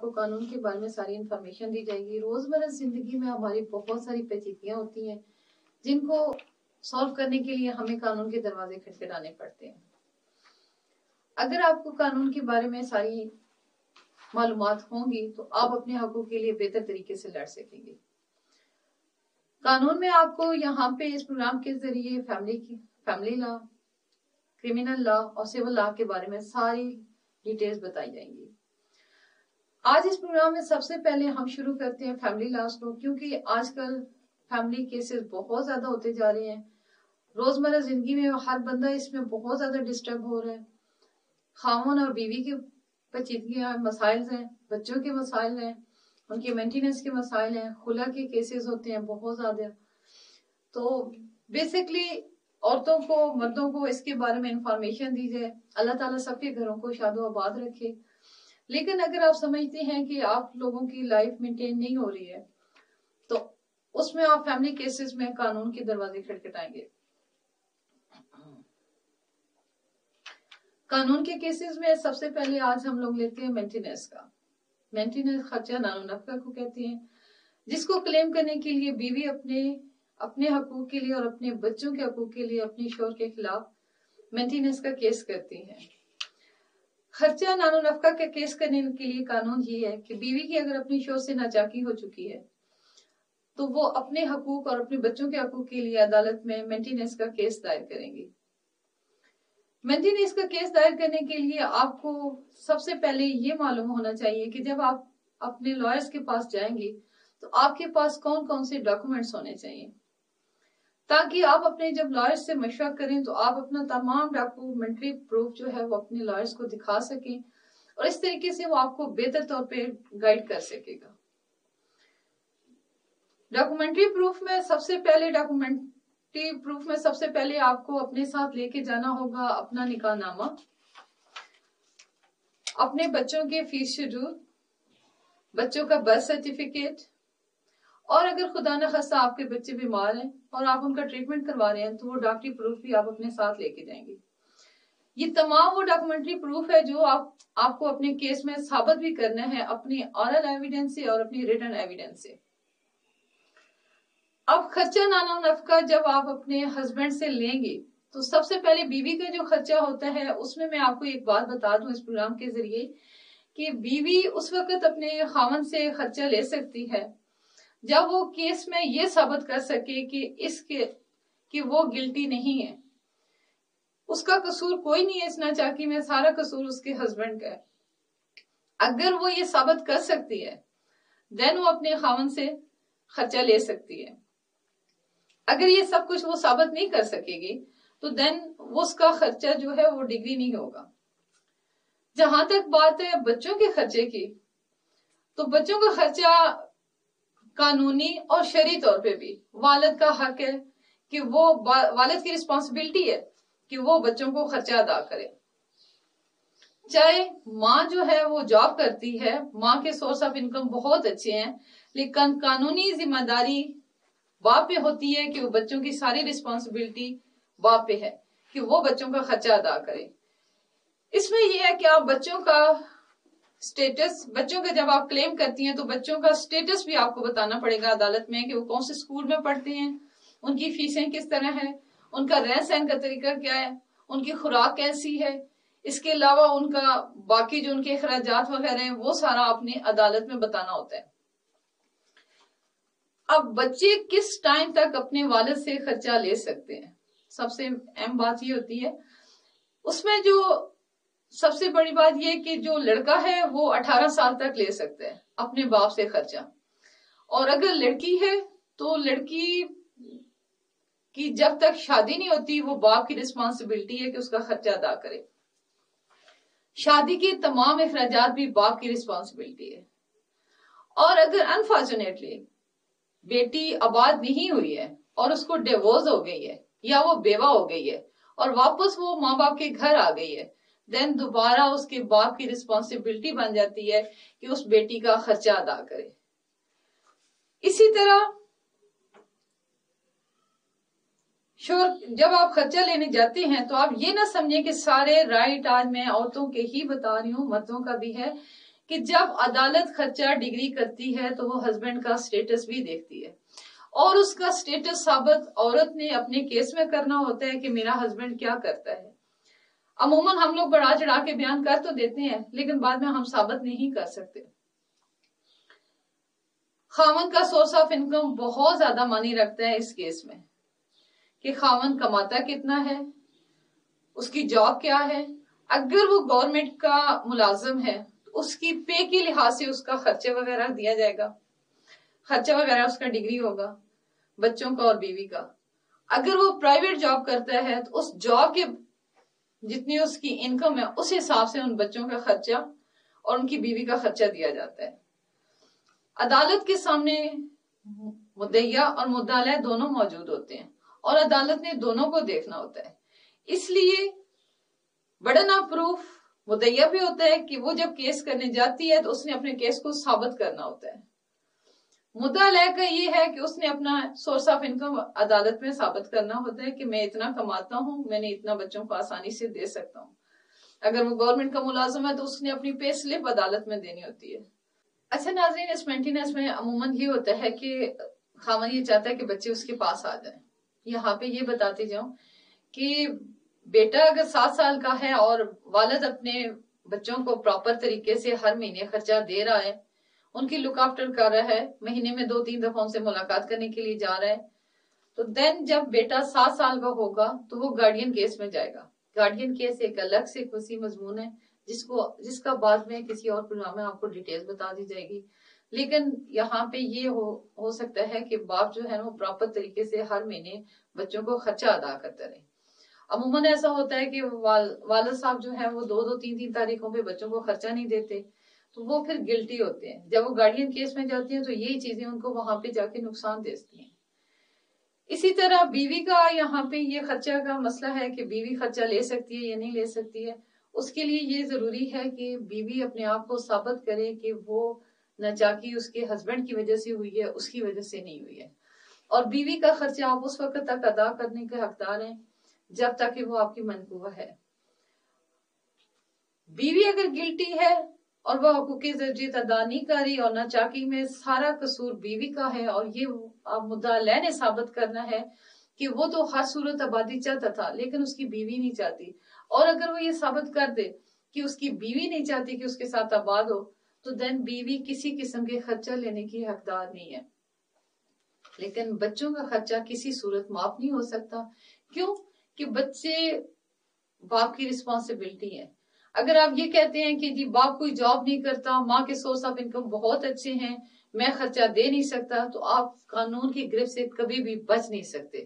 کو قانون کے بارے میں ساری انفارمیشن دی جائے گی۔ روزمرہ زندگی میں ہماری بہت ساری پیچیدگیاں ہوتی ہیں جن کو سالو کرنے کے لیے ہمیں قانون کے دروازے کھٹکھٹانے پڑتے ہیں۔ اگر آپ کو قانون کے بارے میں ساری معلومات ہوں گی تو آپ اپنے حقوق کے لیے بہتر طریقے سے لڑ سکیں گے۔ قانون میں آپ کو یہاں پہ اس پروگرام کے ذریعے فیملی لا، کرمنل لا اور سول لا کے بارے میں ساری ڈیٹیلز بتائی جائیں گی۔ آج اس پروگرام میں سب سے پہلے ہم شروع کرتے ہیں فیملی لاز کو، کیونکہ آج کل فیملی کیسز بہت زیادہ ہوتے جا رہے ہیں۔ روزمرہ زندگی میں ہر بندہ اس میں بہت زیادہ ڈسٹرب ہو رہا ہے۔ خاوند اور بیوی کی پیچیدگیاں، مسائل ہیں، بچوں کے مسائل ہیں، ان کے مینٹیننس کے مسائل ہیں، خلا کے کیسز ہوتے ہیں بہت زیادہ۔ تو بیسکلی عورتوں کو، مردوں کو اس کے بارے میں انفارمیشن دی جائے۔ اللہ تعالیٰ سب کے گھروں کو شاد و آباد رکھے۔ لیکن اگر آپ سمجھتے ہیں کہ آپ لوگوں کی لائف مینٹین نہیں ہو رہی ہے تو اس میں آپ فیملی کیسز میں قانون کے دروازے کھٹکھٹائیں گے۔ قانون کے کیسز میں سب سے پہلے آج ہم لوگ لیتے ہیں مینٹیننس کا۔ مینٹیننس خرچہ نان و نفقہ کو کہتے ہیں، جس کو کلیم کرنے کے لیے بیوی اپنے حقوق کے لیے اور اپنے بچوں کے حقوق کے لیے اپنے شوہر کے خلاف مینٹیننس کا کیس کرتی ہیں۔ خرچہ نان و نفقہ کا کیس کرنے کے لیے قانون یہ ہے کہ بیوی کی اگر اپنی شوہر سے ناچاکی ہو چکی ہے تو وہ اپنے حقوق اور اپنے بچوں کے حقوق کے لیے عدالت میں مینٹیننس کا کیس دائر کریں گی۔ مینٹیننس کا کیس دائر کرنے کے لیے آپ کو سب سے پہلے یہ معلوم ہونا چاہیے کہ جب آپ اپنے لائرز کے پاس جائیں گے تو آپ کے پاس کون کون سے ڈاکومنٹس ہونے چاہیے، تاکہ آپ اپنے جب لائرز سے مشورہ کریں تو آپ اپنا تمام ڈاکومنٹری پروف جو ہے وہ اپنے لائرز کو دکھا سکیں اور اس طریقے سے وہ آپ کو بہتر طور پہ گائیڈ کر سکے گا۔ ڈاکومنٹری پروف میں سب سے پہلے آپ کو اپنے ساتھ لے کے جانا ہوگا اپنا نکاح نامہ، اپنے بچوں کے فیس شیڈول، بچوں کا برتھ سرٹیفکیٹ، اور اگر خدا نخواستہ آپ کے بچے بیمار ہیں اور آپ ان کا ٹریٹمنٹ کروا رہے ہیں تو وہ ڈاکٹری پروف بھی آپ اپنے ساتھ لے کے جائیں گے۔ یہ تمام وہ ڈاکومنٹری پروف ہے جو آپ کو اپنے کیس میں ثابت بھی کرنا ہے اپنی اورل ایویڈنس سے اور اپنی ریٹن ایویڈنس سے۔ اب خرچہ نان و نفقہ جب آپ اپنے ہسبینڈ سے لیں گے تو سب سے پہلے بیوی کا جو خرچہ ہوتا ہے اس میں آپ کو ایک بات بتا دوں اس پروگرام کے ذریعے کہ بیوی اس وقت اپنے خاوند سے خرچہ لے سکتی ہے جب وہ کیس میں یہ ثابت کر سکے کہ وہ گلٹی نہیں ہے، اس کا قصور کوئی نہیں ہے اس ناچاکی میں، سارا قصور اس کے ہسبینڈ کا ہے۔ اگر وہ یہ ثابت کر سکتی ہے دین وہ اپنے خاوند سے خرچہ لے سکتی ہے۔ اگر یہ سب کچھ وہ ثابت نہیں کر سکے گی تو دین اس کا خرچہ جو ہے وہ ڈگری نہیں ہوگا۔ جہاں تک بات ہے بچوں کے خرچے کی، تو بچوں کا خرچہ قانونی اور شرعی طور پہ بھی والد کا حق ہے کہ والد کی رسپانسبلٹی ہے کہ وہ بچوں کو خرچہ ادا کرے۔ چاہے ماں جو ہے وہ جاب کرتی ہے، ماں کے سورس آف انکم بہت اچھے ہیں، لیکن قانونی ذمہ داری باپ پہ ہوتی ہے کہ وہ بچوں کی ساری رسپانسبلٹی باپ پہ ہے کہ وہ بچوں کا خرچہ ادا کرے۔ اس میں یہ ہے کہ آپ بچوں کا سٹیٹس، بچوں کا جب آپ کلیم کرتی ہیں تو بچوں کا سٹیٹس بھی آپ کو بتانا پڑے گا عدالت میں کہ وہ کون سے اسکول میں پڑھتے ہیں، ان کی فیسیں کس طرح ہے، ان کا رہن سہن کا طریقہ کیا ہے، ان کی خوراک کیسی ہے، اس کے علاوہ ان کا باقی جو ان کے اخراجات وغیرہ ہیں وہ سارا آپ نے عدالت میں بتانا ہوتا ہے۔ اب بچے کس ٹائم تک اپنے والد سے خرچہ لے سکتے ہیں، سب سے اہم بات یہ ہوتی ہے۔ اس میں جو سب سے بڑی بات یہ کہ جو لڑکا ہے وہ 18 سال تک لے سکتا ہے اپنے باپ سے خرچہ، اور اگر لڑکی ہے تو لڑکی کی جب تک شادی نہیں ہوتی وہ باپ کی رسپانسبلٹی ہے کہ اس کا خرچہ ادا کرے۔ شادی کے تمام اخراجات بھی باپ کی رسپانسبلٹی ہے۔ اور اگر انفارچونیٹلی بیٹی آباد نہیں ہوئی ہے اور اس کو ڈیورس ہو گئی ہے یا وہ بیوہ ہو گئی ہے اور واپس وہ ماں باپ کے گھر آ گئی ہے، دین دوبارہ اس کے باپ کی رسپانسبلٹی بن جاتی ہے کہ اس بیٹی کا خرچہ ادا کرے۔ اسی طرح جب آپ خرچہ لینے جاتے ہیں تو آپ یہ نہ سمجھیں کہ سارے رائٹ آج میں عورتوں کے ہی بتا رہی ہوں، مردوں کا بھی ہے کہ جب عدالت خرچہ ڈگری کرتی ہے تو وہ ہسبینڈ کا سٹیٹس بھی دیکھتی ہے، اور اس کا سٹیٹس ثابت عورت نے اپنے کیس میں کرنا ہوتا ہے کہ میرا ہسبینڈ کیا کرتا ہے۔ عموماً ہم لوگ بڑا چڑھا کے بیان کر تو دیتے ہیں لیکن بعد میں ہم ثابت نہیں کر سکتے۔ خاوند کا سورس آف انکم بہت زیادہ معنی رکھتا ہے اس کیس میں، کہ خاوند کماتا کتنا ہے، اس کی جاب کیا ہے۔ اگر وہ گورنمنٹ کا ملازم ہے تو اس کی پے کے لحاظ سے اس کا خرچہ وغیرہ دیا جائے گا، خرچہ وغیرہ اس کا ڈگری ہوگا، بچوں کا اور بیوی کا۔ اگر وہ پرائیویٹ جاب کرتا ہے تو اس جاب کے جتنی اس کی انکم ہے اس حساب سے ان بچوں کا خرچہ اور ان کی بیوی کا خرچہ دیا جاتا ہے۔ عدالت کے سامنے مدعیہ اور مدعا علیہ دونوں موجود ہوتے ہیں اور عدالت نے دونوں کو دیکھنا ہوتا ہے، اس لیے برڈن آف پروف مدعیہ بھی ہوتا ہے کہ وہ جب کیس کرنے جاتی ہے تو اس نے اپنے کیس کو ثابت کرنا ہوتا ہے۔ مدعا علیہ کا یہ ہے کہ اس نے اپنا سورس آف انکم عدالت میں ثابت کرنا ہوتا ہے کہ میں اتنا کماتا ہوں، میں نے اتنا بچوں کو آسانی سے دے سکتا ہوں۔ اگر وہ گورنمنٹ کا ملازم ہے تو اس نے اپنی پے سلپ عدالت میں دینی ہوتی ہے۔ اچھا ناظرین، اس مینٹیننس میں عموماً یہ ہوتا ہے کہ خاوند یہ چاہتا ہے کہ بچے اس کے پاس آ جائیں۔ یہاں پہ یہ بتاتے جاؤں کہ بیٹا اگر 7 سال کا ہے اور والد اپنے بچوں کو پراپر طریقے سے ہر مہینے خرچہ دے رہا ہے، ان کی لک آفٹر کر رہا ہے، مہینے میں 2-3 دفعہ ان سے ملاقات کرنے کے لیے جا رہا ہے، تو دین جب بیٹا 7 سال کا ہوگا تو وہ گارڈین کیس میں جائے گا۔ گارڈین کیس ایک الگ سے وسیع مضمون ہے جس کا بعد میں کسی اور پروگرام میں آپ کو ڈیٹیل بتا دی جائے گی، لیکن یہاں پہ یہ ہو سکتا ہے کہ باپ جو ہے وہ پراپر طریقے سے ہر مہینے بچوں کو خرچہ ادا کرتا رہے۔ عموماً ایسا ہوتا ہے کہ والد صاحب جو ہے وہ 2-3 تاریخوں پہ بچوں کو خرچہ نہیں دیتے تو وہ پھر گلٹی ہوتے ہیں۔ جب وہ گارڈین کیس میں جاتی ہیں تو یہی چیزیں ان کو وہاں پہ جا کے نقصان دیتی ہیں۔ اسی طرح بیوی کا یہاں پہ یہ خرچہ کا مسئلہ ہے کہ بیوی خرچہ لے سکتی ہے یا نہیں لے سکتی ہے۔ اس کے لیے یہ ضروری ہے کہ بیوی اپنے آپ کو ثابت کرے کہ وہ ناچاکی اس کے ہسبینڈ کی وجہ سے ہوئی ہے، اس کی وجہ سے نہیں ہوئی ہے، اور بیوی کا خرچہ آپ اس وقت تک ادا کرنے کے حقدار ہیں جب تک کہ وہ آپ کی منقوہ ہے۔ بیوی اگر گلٹی ہے اور وہ حقوق زوجیت ادا نہیں کر رہی اور ناچاکی میں سارا قصور بیوی کا ہے، اور یہ مدعا علیہ نے ثابت کرنا ہے کہ وہ تو ہر صورت آبادی چاہتا تھا لیکن اس کی بیوی نہیں چاہتی، اور اگر وہ یہ ثابت کر دے کہ اس کی بیوی نہیں چاہتی کہ اس کے ساتھ آباد ہو تو دین بیوی کسی قسم کے خرچہ لینے کی حقدار نہیں ہے۔ لیکن بچوں کا خرچہ کسی صورت معاف نہیں ہو سکتا، کیوں کہ بچے باپ کی رسپانسبلٹی ہے۔ اگر آپ یہ کہتے ہیں کہ جی باپ کوئی جاب نہیں کرتا، ماں کے سورس آف انکم بہت اچھے ہیں، میں خرچہ دے نہیں سکتا، تو آپ قانون کی گرفت سے کبھی بھی بچ نہیں سکتے۔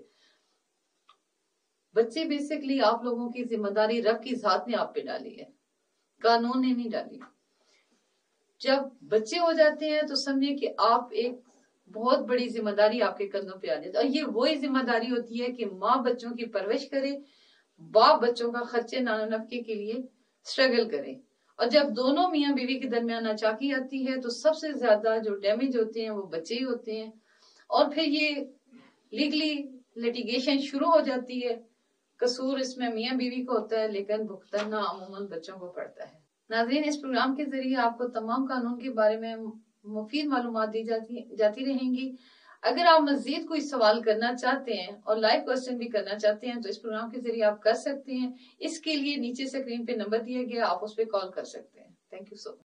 بچے بیسکلی آپ لوگوں کی ذمہ داری رب کی ذات نے آپ پہ ڈالی ہے، قانون نے نہیں ڈالی۔ جب بچے ہو جاتے ہیں تو سمجھے کہ آپ ایک بہت بڑی ذمہ داری آپ کے کندھوں پہ آ جاتی ہے، اور یہ وہی ذمہ داری ہوتی ہے کہ ماں بچوں کی پرورش کرے، باپ بچوں کا خرچے نان و نفقے کے لیے سٹرگل کرے۔ اور جب دونوں میاں بیوی کے درمیان ناچاکی آتی ہے تو سب سے زیادہ جو ڈیمیج ہوتے ہیں وہ بچے ہی ہوتے ہیں، اور پھر یہ لیگلی لیٹیگیشن شروع ہو جاتی ہے۔ قصور اس میں میاں بیوی کو ہوتا ہے لیکن بھگتنا عموماً بچوں کو پڑتا ہے۔ ناظرین، اس پروگرام کے ذریعے آپ کو تمام قانون کے بارے میں مفید معلومات دی جاتی رہیں گی۔ اگر آپ مزید کوئی سوال کرنا چاہتے ہیں اور لائیو کوسچن بھی کرنا چاہتے ہیں تو اس پروگرام کے ذریعے آپ کر سکتے ہیں۔ اس کے لیے نیچے اسکرین پہ نمبر دیا گیا، آپ اس پہ کال کر سکتے ہیں۔ Thank you so much.